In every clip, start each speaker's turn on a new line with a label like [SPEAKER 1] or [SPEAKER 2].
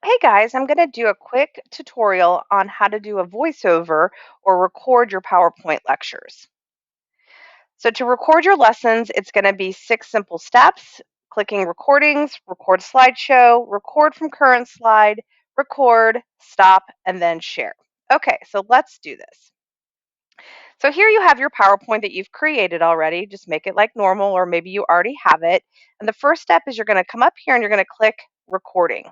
[SPEAKER 1] Hey guys, I'm going to do a quick tutorial on how to do a voiceover or record your PowerPoint lectures. So to record your lessons, it's going to be 6 simple steps: clicking recordings, record slideshow, record from current slide, record, stop, and then share. Okay, so let's do this. So here you have your PowerPoint that you've created already. Just make it like normal, or maybe you already have it. And the first step is you're going to come up here and you're going to click recording.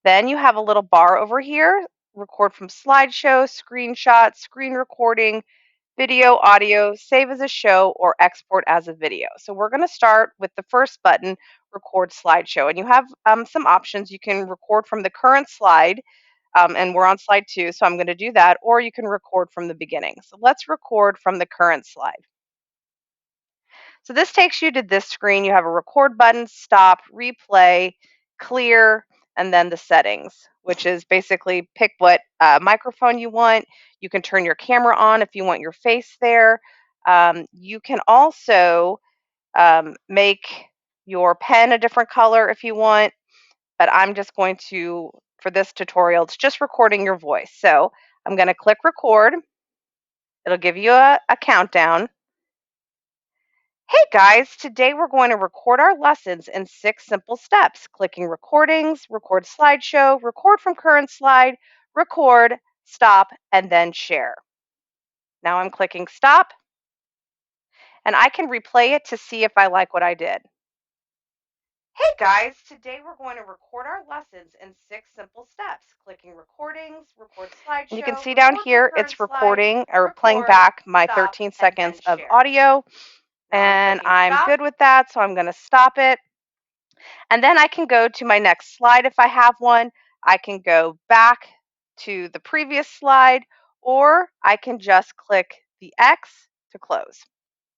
[SPEAKER 1] Then you have a little bar over here: record from slideshow, screenshot, screen recording, video, audio, save as a show, or export as a video. So we're going to start with the first button, record slideshow. And you have some options. You can record from the current slide, and we're on slide 2, so I'm going to do that, or you can record from the beginning. So let's record from the current slide. So this takes you to this screen. You have a record button, stop, replay, clear, and then the settings, which is basically pick what microphone you want. You can turn your camera on if you want your face there. You can also make your pen a different color if you want, but I'm just going to, for this tutorial, it's just recording your voice. So I'm going to click record. It'll give you a countdown. Hey guys, today we're going to record our lessons in 6 simple steps: clicking recordings, record slideshow, record from current slide, record, stop, and then share. Now I'm clicking stop, and I can replay it to see if I like what I did. Hey guys, today we're going to record our lessons in 6 simple steps: clicking recordings, record slideshow. And you can see down here it's recording or playing back my 13 seconds of audio. And I'm good with that, so I'm going to stop it. And then I can go to my next slide if I have one. I can go back to the previous slide, or I can just click the X to close.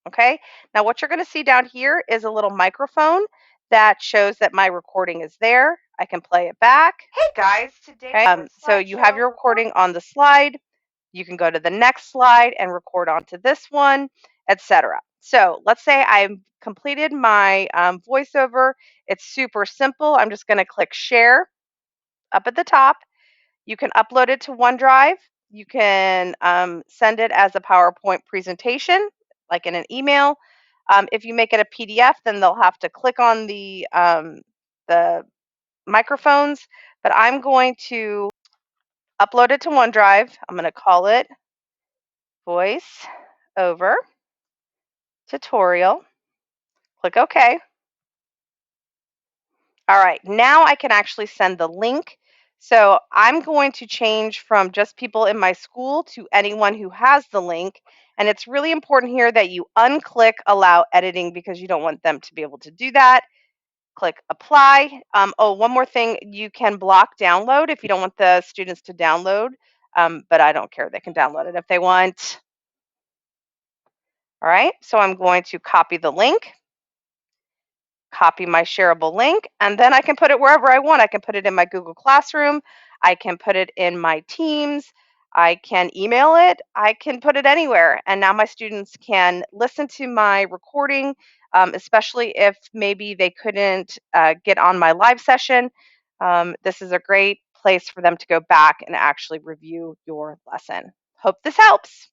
[SPEAKER 1] Okay, now what you're going to see down here is a little microphone that shows that my recording is there. I can play it back. Hey guys, today. Okay, so you have your recording on the slide. You can go to the next slide and record onto this one, etc. So let's say I've completed my voiceover. It's super simple. I'm just going to click share up at the top. You can upload it to OneDrive. You can send it as a PowerPoint presentation, like in an email. If you make it a PDF, then they'll have to click on the microphones. But I'm going to upload it to OneDrive. I'm going to call it voice over tutorial. Click OK. All right, now I can actually send the link. So I'm going to change from just people in my school to anyone who has the link. And it's really important here that you unclick allow editing, because you don't want them to be able to do that. Click apply. Oh, one more thing, you can block download if you don't want the students to download, but I don't care. They can download it if they want. All right, so I'm going to copy the link, copy my shareable link, and then I can put it wherever I want. I can put it in my Google Classroom. I can put it in my Teams. I can email it. I can put it anywhere. And now my students can listen to my recording, especially if maybe they couldn't get on my live session. This is a great place for them to go back and actually review your lesson. Hope this helps.